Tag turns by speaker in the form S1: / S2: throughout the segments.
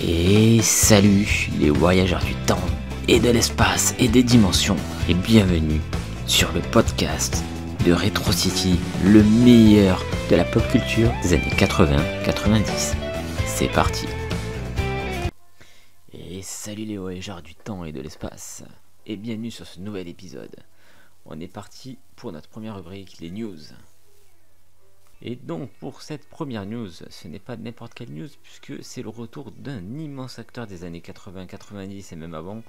S1: Et salut les voyageurs du temps et de l'espace et des dimensions et bienvenue sur le podcast de Retro City, le meilleur de la pop culture des années 80-90. C'est parti. Et salut les voyageurs du temps et de l'espace et bienvenue sur ce nouvel épisode. On est parti pour notre première rubrique, les news. Et donc pour cette première news, ce n'est pas n'importe quelle news puisque c'est le retour d'un immense acteur des années 80-90 et même avant.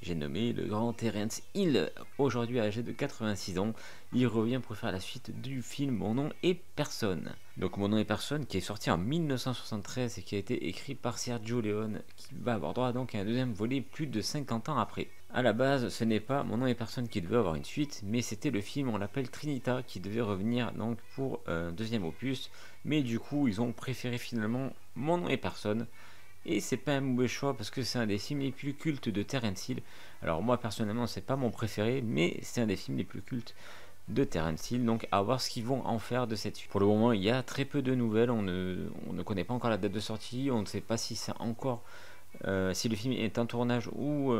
S1: J'ai nommé le grand Terence Hill, aujourd'hui âgé de 86 ans. Il revient pour faire la suite du film Mon nom est personne. Donc Mon nom est personne qui est sorti en 1973 et qui a été écrit par Sergio Leone, qui va avoir droit donc à un deuxième volet plus de 50 ans après. A la base, ce n'est pas Mon nom est personne qui devait avoir une suite, mais c'était le film, on l'appelle Trinita, qui devait revenir donc pour un deuxième opus. Mais du coup, ils ont préféré finalement Mon nom est personne. Et c'est pas un mauvais choix parce que c'est un des films les plus cultes de Terence Hill. Alors moi personnellement c'est pas mon préféré, mais c'est un des films les plus cultes de Terence Hill. Donc à voir ce qu'ils vont en faire de cette suite. Pour le moment il y a très peu de nouvelles, on ne connaît pas encore la date de sortie, on ne sait pas si c'est encore si le film est en tournage ou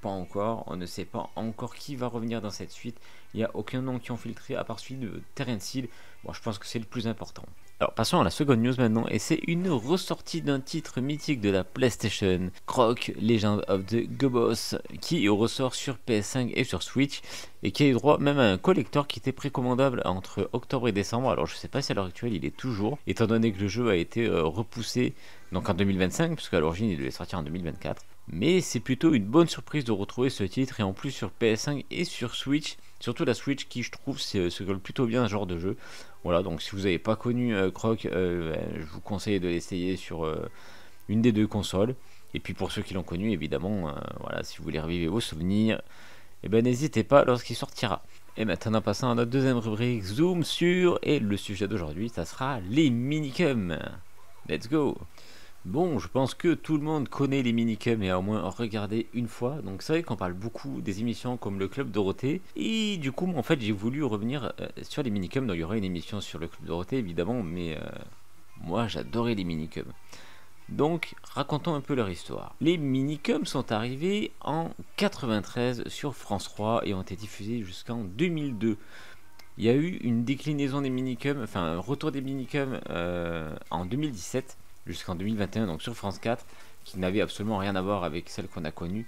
S1: pas encore. On ne sait pas encore qui va revenir dans cette suite. Il n'y a aucun nom qui ont filtré à part celui de Terence Hill. Bon, je pense que c'est le plus important. Alors passons à la seconde news maintenant, et c'est une ressortie d'un titre mythique de la PlayStation, Croc Legend of the Gobos, qui ressort sur PS5 et sur Switch, et qui a eu droit même à un collector qui était précommandable entre octobre et décembre. Alors je sais pas si à l'heure actuelle il est toujours, étant donné que le jeu a été repoussé donc en 2025, puisqu'à l'origine il devait sortir en 2024. Mais c'est plutôt une bonne surprise de retrouver ce titre, et en plus sur PS5 et sur Switch, surtout la Switch qui je trouve se colle plutôt bien à ce genre de jeu. Voilà, donc si vous n'avez pas connu Croc, je vous conseille de l'essayer sur une des deux consoles. Et puis pour ceux qui l'ont connu, évidemment, voilà, si vous voulez revivre vos souvenirs, eh ben, n'hésitez pas lorsqu'il sortira. Et maintenant passons à notre deuxième rubrique, Zoom sur, et le sujet d'aujourd'hui, ça sera les minicums. Let's go. Bon, je pense que tout le monde connaît les minicums et a au moins regardé une fois. Donc c'est vrai qu'on parle beaucoup des émissions comme le Club Dorothée. Et du coup, en fait, j'ai voulu revenir sur les minicums. Donc il y aura une émission sur le Club Dorothée, évidemment. Mais moi, j'adorais les minicums. Donc, racontons un peu leur histoire. Les minicums sont arrivés en 93 sur France 3 et ont été diffusés jusqu'en 2002. Il y a eu une déclinaison des minicums, enfin un retour des minicums en 2017 jusqu'en 2021, donc sur France 4, qui n'avait absolument rien à voir avec celle qu'on a connue,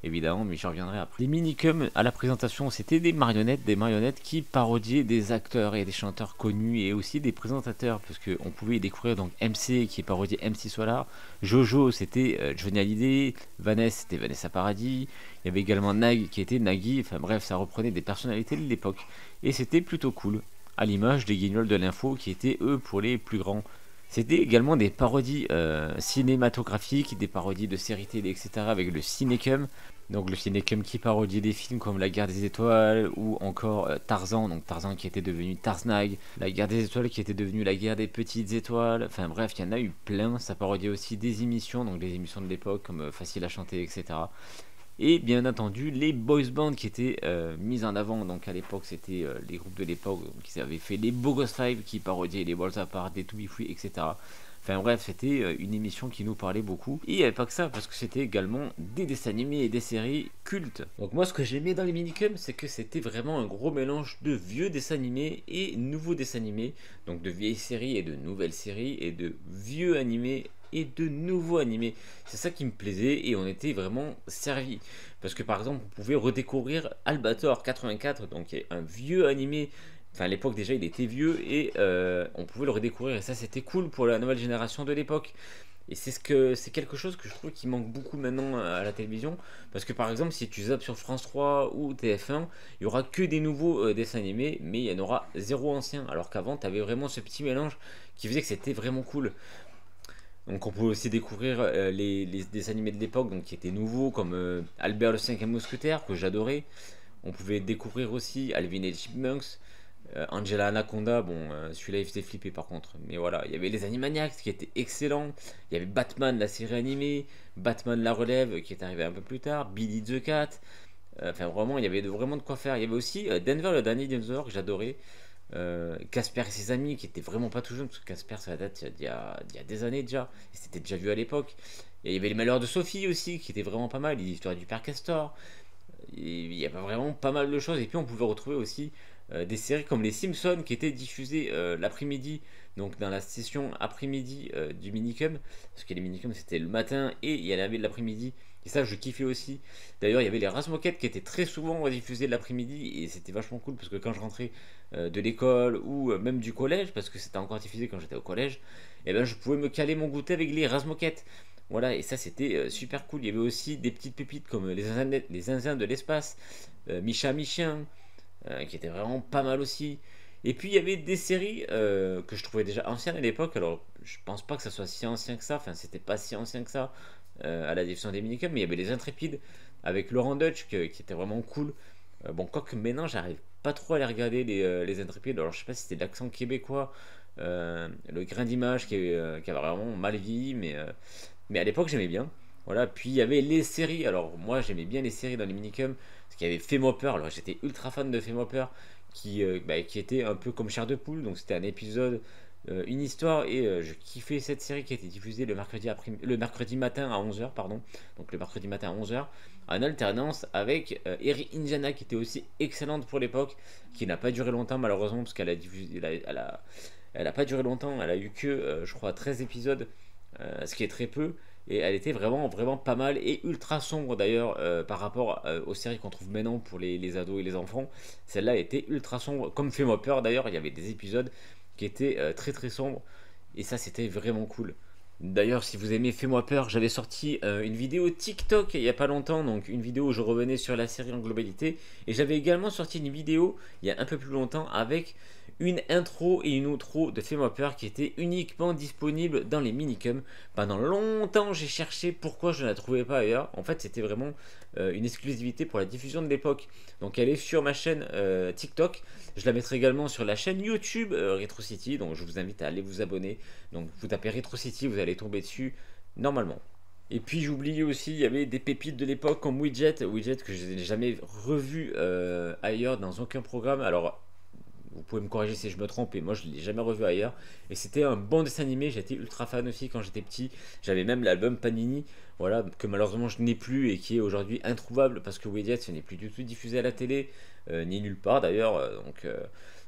S1: évidemment, mais j'y reviendrai après. Les minicums, à la présentation, c'était des marionnettes qui parodiaient des acteurs et des chanteurs connus, et aussi des présentateurs, parce qu'on pouvait y découvrir donc MC, qui parodiait MC Solar, Jojo, c'était Johnny Hallyday, Vanessa, c'était Vanessa Paradis, il y avait également Nag, qui était Nagui, enfin bref, ça reprenait des personnalités de l'époque, et c'était plutôt cool, à l'image des Guignols de l'info, qui étaient eux pour les plus grands. C'était également des parodies cinématographiques, des parodies de séries télé, etc. avec le Cinécum. Donc le Cinécum qui parodiait des films comme La Guerre des Étoiles ou encore Tarzan, donc Tarzan qui était devenu Tarznag, La Guerre des Étoiles qui était devenue La Guerre des Petites Étoiles, enfin bref, il y en a eu plein. Ça parodiait aussi des émissions, donc des émissions de l'époque comme Facile à chanter, etc. Et bien entendu les boys bands qui étaient mis en avant. Donc à l'époque c'était les groupes de l'époque qui avaient fait les Bogos 5 qui parodiaient les Balls Apart, les To Be Free, etc. Enfin bref, c'était une émission qui nous parlait beaucoup. Et il n'y avait pas que ça, parce que c'était également des dessins animés et des séries cultes. Donc moi ce que j'aimais dans les minicums, c'est que c'était vraiment un gros mélange de vieux dessins animés et nouveaux dessins animés. Donc de vieilles séries et de nouvelles séries, et de vieux animés et de nouveaux animés. C'est ça qui me plaisait, et on était vraiment servi. Parce que par exemple, on pouvait redécouvrir Albator 84, donc un vieux animé. Enfin, à l'époque déjà, il était vieux, et on pouvait le redécouvrir. Et ça, c'était cool pour la nouvelle génération de l'époque. Et c'est quelque chose que je trouve qui manque beaucoup maintenant à la télévision. Parce que par exemple, si tu zappes sur France 3 ou TF1, il y aura que des nouveaux dessins animés, mais il y en aura zéro ancien. Alors qu'avant, tu avais vraiment ce petit mélange qui faisait que c'était vraiment cool. Donc on pouvait aussi découvrir les dessins animés de l'époque, donc qui étaient nouveaux, comme Albert le 5e mousquetaire, que j'adorais. On pouvait découvrir aussi Alvin et les Chipmunks, Angela Anaconda, bon celui-là il faisait flipper par contre. Mais voilà, il y avait les Animaniacs qui étaient excellents. Il y avait Batman, la série animée, Batman la relève qui est arrivé un peu plus tard, Billy the Cat. Enfin vraiment, il y avait vraiment de quoi faire. Il y avait aussi Denver le dernier dinosaure que j'adorais. Casper et ses amis qui étaient vraiment pas tout jeunes, parce que Casper ça date d'il y a des années déjà, et c'était déjà vu à l'époque. Et il y avait les Malheurs de Sophie aussi, qui était vraiment pas mal, l'histoire du père Castor. Et il y avait vraiment pas mal de choses. Et puis on pouvait retrouver aussi des séries comme Les Simpsons qui étaient diffusées l'après-midi, donc dans la session après-midi du Minicum. Parce que les Minicums c'était le matin et il y en avait de l'après-midi. Et ça je kiffais aussi. D'ailleurs il y avait les Razmoquettes qui étaient très souvent diffusées l'après-midi et c'était vachement cool parce que quand je rentrais de l'école ou même du collège, parce que c'était encore diffusé quand j'étais au collège, et ben je pouvais me caler mon goûter avec les Razmoquettes. Voilà, et ça c'était super cool. Il y avait aussi des petites pépites comme les zinzins de l'espace, Micha Michien, qui était vraiment pas mal aussi. Et puis il y avait des séries que je trouvais déjà anciennes à l'époque. Alors je pense pas que ça soit si ancien que ça, enfin c'était pas si ancien que ça à la diffusion des minicums, mais il y avait les Intrépides avec Laurent Dutch qui était vraiment cool. Bon, quoique maintenant j'arrive pas trop à les regarder les Intrépides. Alors je sais pas si c'était de l'accent québécois, le grain d'image qui avait vraiment mal vieilli, mais à l'époque j'aimais bien. Voilà, puis il y avait les séries. Alors moi j'aimais bien les séries dans les minicums. Parce qu'il y avait Fais-moi peur. Alors j'étais ultra fan de Fais-moi peur. Qui était un peu comme Chair de Poule. Donc c'était un épisode, une histoire. Et je kiffais cette série qui était diffusée le mercredi matin à 11h. Pardon. Donc le mercredi matin à 11h. En alternance avec Eri Indiana qui était aussi excellente pour l'époque. Qui n'a pas duré longtemps malheureusement. Parce qu'elle a diffusé. Elle a pas duré longtemps. Elle a eu que je crois 13 épisodes. Ce qui est très peu. Et elle était vraiment, vraiment pas mal et ultra sombre d'ailleurs par rapport aux séries qu'on trouve maintenant pour les ados et les enfants. Celle-là était ultra sombre, comme Fais-moi peur d'ailleurs. Il y avait des épisodes qui étaient très très sombres et ça c'était vraiment cool. D'ailleurs, si vous aimez Fais-moi peur, j'avais sorti une vidéo TikTok il y a pas longtemps, donc une vidéo où je revenais sur la série en globalité. Et j'avais également sorti une vidéo il y a un peu plus longtemps avec une intro et une outro de Fais-moi peur qui était uniquement disponible dans les minicums. Pendant longtemps, j'ai cherché pourquoi je ne la trouvais pas ailleurs. En fait, c'était vraiment une exclusivité pour la diffusion de l'époque. Donc, elle est sur ma chaîne TikTok. Je la mettrai également sur la chaîne YouTube Retro City. Donc, je vous invite à aller vous abonner. Donc, vous tapez Retro City, vous allez tomber dessus normalement. Et puis j'oubliais aussi, il y avait des pépites de l'époque comme Widget que je n'ai jamais revu ailleurs dans aucun programme. Alors vous pouvez me corriger si je me trompe, et moi je ne l'ai jamais revu ailleurs. Et c'était un bon dessin animé, j'étais ultra fan aussi quand j'étais petit. J'avais même l'album Panini, voilà, que malheureusement je n'ai plus et qui est aujourd'hui introuvable parce que Widget ce n'est plus du tout diffusé à la télé, ni nulle part d'ailleurs.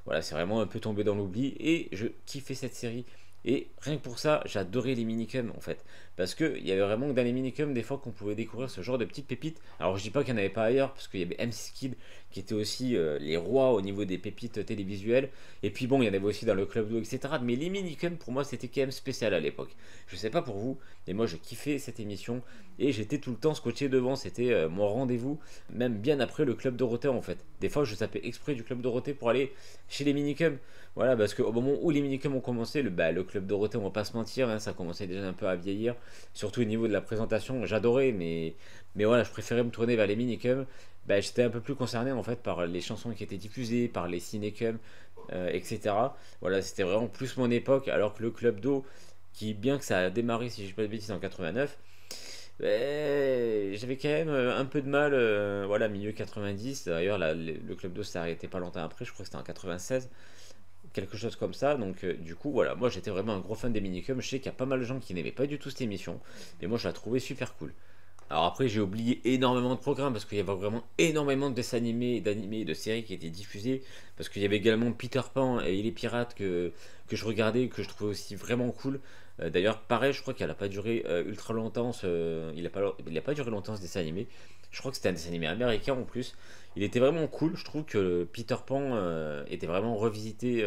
S1: Voilà, c'est vraiment un peu tombé dans l'oubli et je kiffais cette série. Et rien que pour ça, j'adorais les minicums en fait. Parce qu'il y avait vraiment que dans les minicums, des fois qu'on pouvait découvrir ce genre de petites pépites. Alors je dis pas qu'il n'y en avait pas ailleurs, parce qu'il y avait M6 Kid qui était aussi les rois au niveau des pépites télévisuelles. Et puis bon, il y en avait aussi dans le Club d'eau, etc. Mais les minicums, pour moi, c'était quand même spécial à l'époque. Je sais pas pour vous, mais moi je kiffais cette émission. Et j'étais tout le temps scotché devant, c'était mon rendez-vous, même bien après le Club Dorothée en fait. Des fois, je tapais exprès du Club Dorothée pour aller chez les minicums. Voilà, parce qu'au moment où les minicums ont commencé, le Club Dorothée, on va pas se mentir, hein, ça commençait déjà un peu à vieillir, surtout au niveau de la présentation. J'adorais, mais voilà, je préférais me tourner vers les minicums. J'étais un peu plus concerné en fait par les chansons qui étaient diffusées, par les cinécums, etc. Voilà, c'était vraiment plus mon époque, alors que le Club d'eau, qui bien que ça a démarré, si je ne dis pas de bêtises, en 89, j'avais quand même un peu de mal, voilà, milieu 90. D'ailleurs, le Club d'eau s'est arrêté pas longtemps après, je crois que c'était en 96 quelque chose comme ça. Donc du coup voilà, moi j'étais vraiment un gros fan des minicums. Je sais qu'il y a pas mal de gens qui n'aimaient pas du tout cette émission, mais moi je la trouvais super cool. Alors après j'ai oublié énormément de programmes parce qu'il y avait vraiment énormément de dessins animés, d'animés et de séries qui étaient diffusés. Parce qu'il y avait également Peter Pan et les pirates que je regardais, que je trouvais aussi vraiment cool. D'ailleurs pareil, je crois qu'elle a pas duré ultra longtemps, il a pas duré longtemps ce dessin animé. Je crois que c'était un dessin animé américain en plus. Il était vraiment cool, je trouve que Peter Pan était vraiment revisité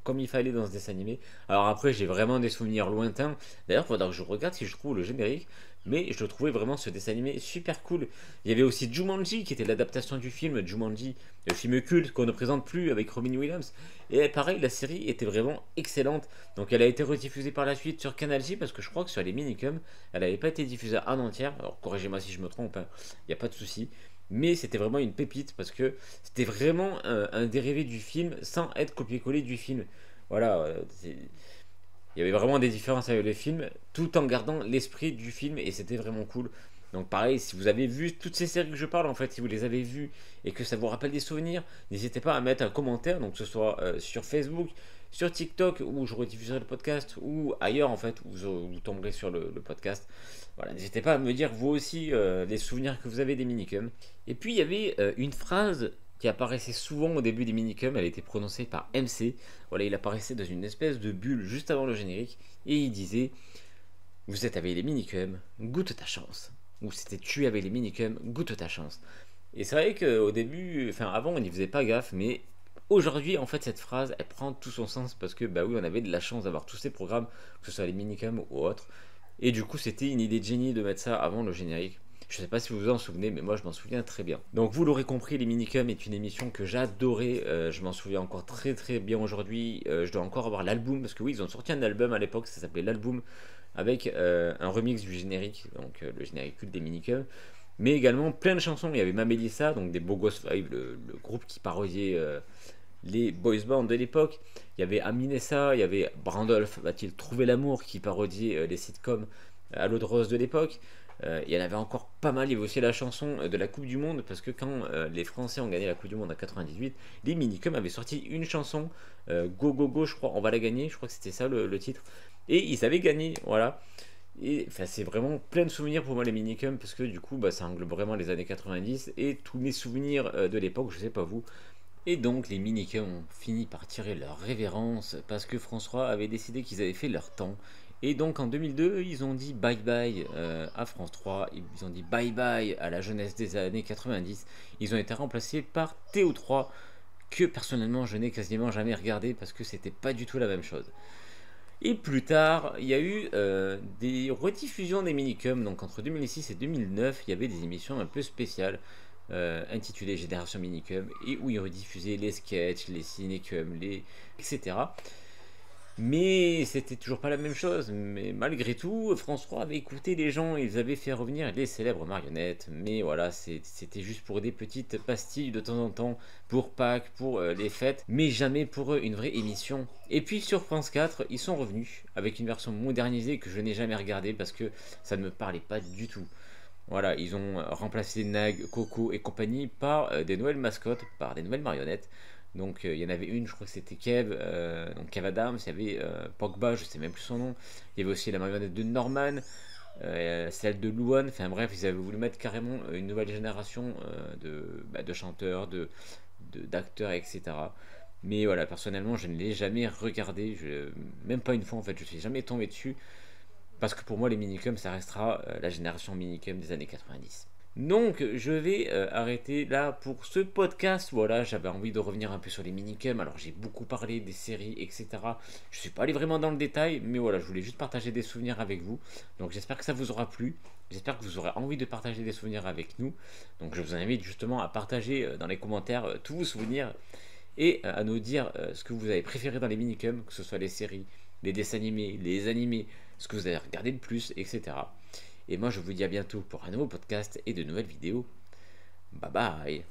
S1: comme il fallait dans ce dessin animé. Alors après, j'ai vraiment des souvenirs lointains. D'ailleurs, il faudra que je regarde si je trouve le générique. Mais je trouvais vraiment ce dessin animé super cool. Il y avait aussi Jumanji qui était l'adaptation du film Jumanji, le film culte qu'on ne présente plus avec Robin Williams. Et pareil, la série était vraiment excellente. Donc elle a été rediffusée par la suite sur Canal J parce que je crois que sur les minicums, elle n'avait pas été diffusée en entière. Alors corrigez-moi si je me trompe, hein. Il n'y a pas de souci. Mais c'était vraiment une pépite parce que c'était vraiment un dérivé du film sans être copié-collé du film. Voilà, il y avait vraiment des différences avec le film tout en gardant l'esprit du film et c'était vraiment cool. Donc pareil, si vous avez vu toutes ces séries que je parle, en fait, si vous les avez vues et que ça vous rappelle des souvenirs, n'hésitez pas à mettre un commentaire, donc que ce soit sur Facebook, sur TikTok où je rediffuserai le podcast ou ailleurs en fait où vous tomberez sur le podcast. Voilà, n'hésitez pas à me dire vous aussi les souvenirs que vous avez des minicums. Et puis il y avait une phrase qui apparaissait souvent au début des minicums, elle était prononcée par MC. Voilà, il apparaissait dans une espèce de bulle juste avant le générique et il disait vous êtes avec les minicums, goûte ta chance. Ou c'était tu avec les minicums, goûte ta chance. Et c'est vrai qu'au début, enfin avant on n'y faisait pas gaffe, mais aujourd'hui en fait cette phrase elle prend tout son sens parce que bah oui on avait de la chance d'avoir tous ces programmes, que ce soit les minicums ou autres. Et du coup c'était une idée de génie de mettre ça avant le générique. Je sais pas si vous vous en souvenez, mais moi je m'en souviens très bien. Donc vous l'aurez compris, les minicums est une émission que j'adorais. Je m'en souviens encore très très bien aujourd'hui. Je dois encore avoir l'album parce que oui ils ont sorti un album à l'époque, ça s'appelait l'album avec un remix du générique, donc le générique culte des minicums mais également plein de chansons. Il y avait Mamélissa, donc des Beaux Gosses Five, le groupe qui parodiait les boys bands de l'époque. Il y avait Aminessa, il y avait Brandolph, va-t-il trouver l'amour, qui parodiait les sitcoms à l'eau de rose de l'époque. Il y en avait encore pas mal. Il y avait aussi la chanson de la Coupe du Monde, parce que quand les Français ont gagné la Coupe du Monde en 98, les Minicums avaient sorti une chanson, Go Go Go, je crois, on va la gagner, je crois que c'était ça le titre. Et ils avaient gagné, voilà. Et enfin, c'est vraiment plein de souvenirs pour moi les minicums parce que du coup bah, ça englobe vraiment les années 90 et tous mes souvenirs de l'époque, je sais pas vous. Et donc les minicums ont fini par tirer leur révérence parce que François avait décidé qu'ils avaient fait leur temps. Et donc en 2002, ils ont dit bye bye à France 3, ils ont dit bye bye à la jeunesse des années 90. Ils ont été remplacés par TO3 que personnellement je n'ai quasiment jamais regardé parce que c'était pas du tout la même chose. Et plus tard, il y a eu des rediffusions des minicums. Donc entre 2006 et 2009, il y avait des émissions un peu spéciales intitulées Génération Minicum et où ils rediffusaient les sketchs, les cinécums, etc. Mais c'était toujours pas la même chose. Mais malgré tout, France 3 avait écouté les gens, ils avaient fait revenir les célèbres marionnettes. Mais voilà, c'était juste pour des petites pastilles de temps en temps, pour Pâques, pour les fêtes, mais jamais pour une vraie émission. Et puis sur France 4, ils sont revenus avec une version modernisée que je n'ai jamais regardée parce que ça ne me parlait pas du tout. Voilà, ils ont remplacé Nag, Coco et compagnie par des nouvelles mascottes, par des nouvelles marionnettes. Donc il y en avait une, je crois que c'était Kev, donc Kev Adams, il y avait Pogba, je sais même plus son nom. Il y avait aussi la marionnette de Norman, celle de Luan. Enfin bref, ils avaient voulu mettre carrément une nouvelle génération de chanteurs, d'acteurs, etc. Mais voilà, personnellement, je ne l'ai jamais regardé, même pas une fois en fait, je suis jamais tombé dessus. Parce que pour moi, les minicums, ça restera la génération minicum des années 90. Donc, je vais arrêter là pour ce podcast. Voilà, j'avais envie de revenir un peu sur les minicums. Alors, j'ai beaucoup parlé des séries, etc. Je suis pas allé vraiment dans le détail, mais voilà, je voulais juste partager des souvenirs avec vous. Donc, j'espère que ça vous aura plu. J'espère que vous aurez envie de partager des souvenirs avec nous. Donc, je vous invite justement à partager dans les commentaires tous vos souvenirs et à nous dire ce que vous avez préféré dans les minicums, que ce soit les séries, les dessins animés, les animés, ce que vous avez regardé le plus, etc. Et moi je vous dis à bientôt pour un nouveau podcast et de nouvelles vidéos. Bye bye.